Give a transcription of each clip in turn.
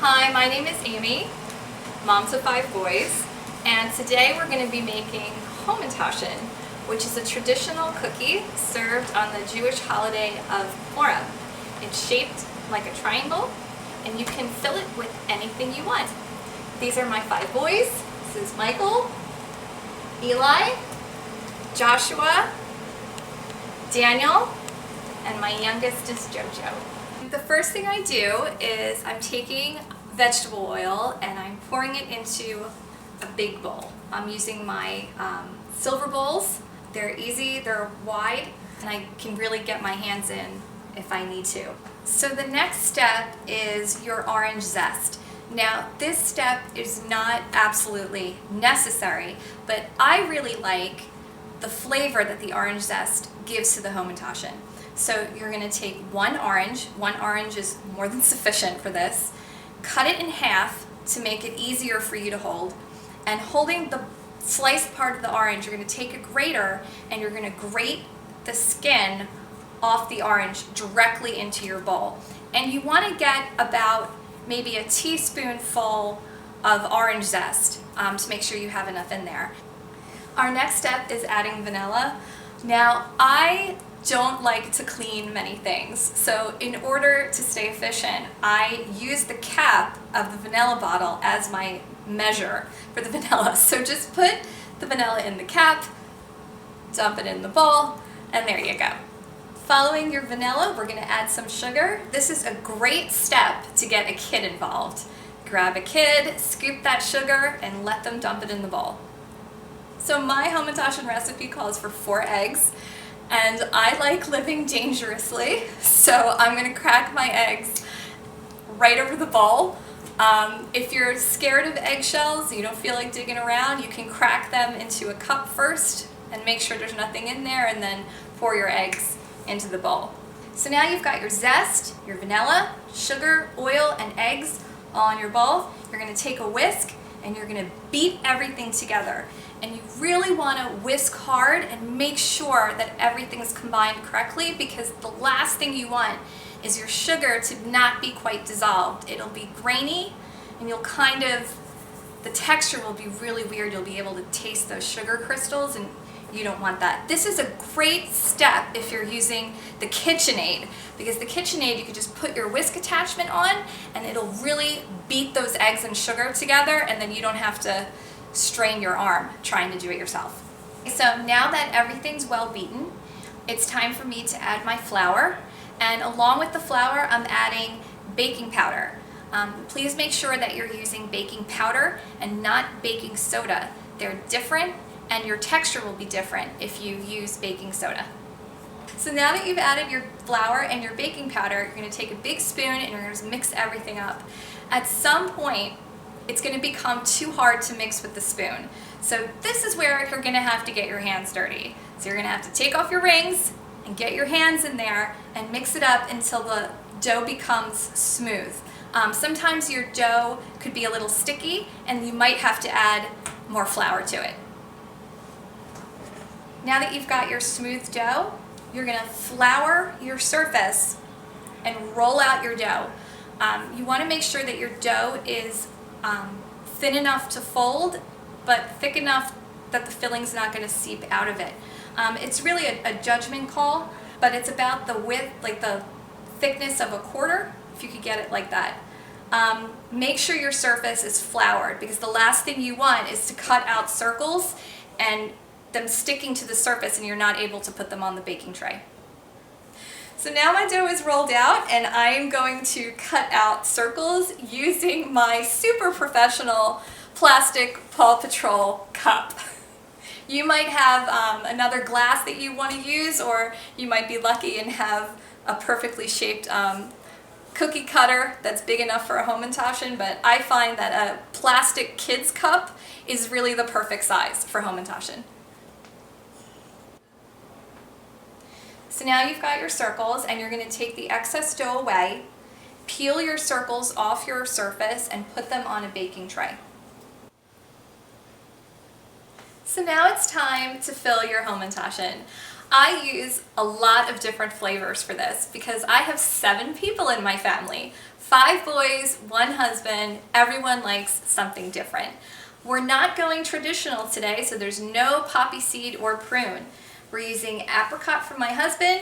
Hi, my name is Amy, mom to 5 boys, and today we're going to be making Hamantashen, which is a traditional cookie served on the Jewish holiday of Purim. It's shaped like a triangle, and you can fill it with anything you want. These are my 5 boys. This is Michael, Eli, Joshua, Daniel, and my youngest is Jojo. The first thing I do is I'm taking vegetable oil and I'm pouring it into a big bowl. I'm using my silver bowls. They're easy, they're wide, and I can really get my hands in if I need to. So the next step is your orange zest. Now this step is not absolutely necessary, but I really like the flavor that the orange zest gives to the Hamantashen. So you're going to take one orange is more than sufficient for this, cut it in half to make it easier for you to hold, and holding the sliced part of the orange, you're going to take a grater and you're going to grate the skin off the orange directly into your bowl. And you want to get about maybe a teaspoonful of orange zest to make sure you have enough in there. Our next step is adding vanilla. Now, I don't like to clean many things, so in order to stay efficient, I use the cap of the vanilla bottle as my measure for the vanilla. So just put the vanilla in the cap, dump it in the bowl, and there you go. Following your vanilla, we're going to add some sugar. This is a great step to get a kid involved. Grab a kid, scoop that sugar, and let them dump it in the bowl. So my Hamantashen recipe calls for 4 eggs, and I like living dangerously, so I'm going to crack my eggs right over the bowl. If you're scared of eggshells, you don't feel like digging around, you can crack them into a cup first and make sure there's nothing in there, and then pour your eggs into the bowl. So now you've got your zest, your vanilla, sugar, oil, and eggs all in your bowl. You're going to take a whisk and you're going to beat everything together. And you really want to whisk hard and make sure that everything is combined correctly, because the last thing you want is your sugar to not be quite dissolved. It'll be grainy and the texture will be really weird. You'll be able to taste those sugar crystals, and you don't want that. This is a great step if you're using the KitchenAid, because the KitchenAid you can just put your whisk attachment on and it'll really beat those eggs and sugar together, and then you don't have to strain your arm trying to do it yourself. So now that everything's well beaten, it's time for me to add my flour, and along with the flour I'm adding baking powder. Please make sure that you're using baking powder and not baking soda. They're different, and your texture will be different if you use baking soda. So now that you've added your flour and your baking powder, you're going to take a big spoon and you're going to mix everything up. At some point, it's going to become too hard to mix with the spoon. So this is where you're going to have to get your hands dirty. So you're going to have to take off your rings and get your hands in there and mix it up until the dough becomes smooth. Sometimes your dough could be a little sticky and you might have to add more flour to it. Now that you've got your smooth dough, you're going to flour your surface and roll out your dough. You want to make sure that your dough is thin enough to fold, but thick enough that the filling's not going to seep out of it. It's really a judgment call, but it's about the width, like the thickness of a quarter, if you could get it like that. Make sure your surface is floured, because the last thing you want is to cut out circles and them sticking to the surface and you're not able to put them on the baking tray. So now my dough is rolled out and I am going to cut out circles using my super professional plastic Paw Patrol cup. You might have another glass that you want to use, or you might be lucky and have a perfectly shaped cookie cutter that's big enough for a Hamantashen, but I find that a plastic kid's cup is really the perfect size for Hamantashen. So now you've got your circles and you're going to take the excess dough away, peel your circles off your surface and put them on a baking tray. So now it's time to fill your Hamantashen. I use a lot of different flavors for this because I have 7 people in my family. 5 boys, 1 husband, everyone likes something different. We're not going traditional today, so there's no poppy seed or prune. We're using apricot for my husband,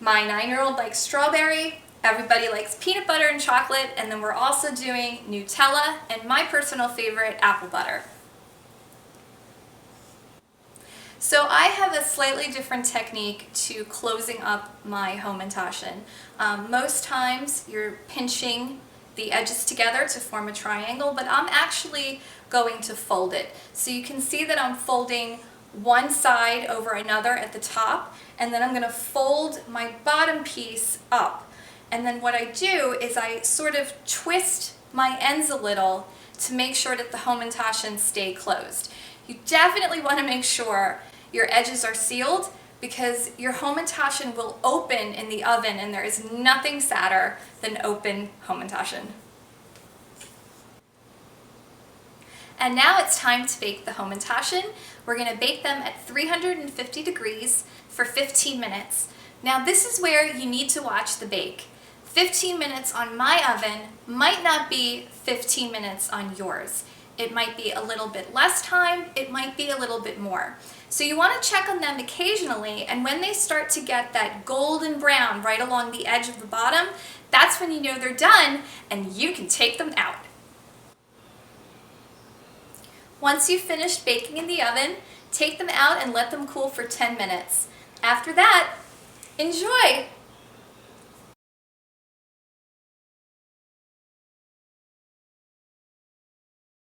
my 9-year-old likes strawberry, everybody likes peanut butter and chocolate, and then we're also doing Nutella and my personal favorite, apple butter. So I have a slightly different technique to closing up my Hamantashen. Most times you're pinching the edges together to form a triangle, but I'm actually going to fold it. So you can see that I'm folding one side over another at the top, and then I'm going to fold my bottom piece up. And then what I do is I sort of twist my ends a little to make sure that the Hamantashen stay closed. You definitely want to make sure your edges are sealed because your Hamantashen will open in the oven, and there is nothing sadder than open Hamantashen. And now it's time to bake the Hamantashen. We're going to bake them at 350 degrees for 15 minutes. Now this is where you need to watch the bake. 15 minutes on my oven might not be 15 minutes on yours. It might be a little bit less time, it might be a little bit more. So you want to check on them occasionally, and when they start to get that golden brown right along the edge of the bottom, that's when you know they're done and you can take them out. Once you've finished baking in the oven, take them out and let them cool for 10 minutes. After that, enjoy!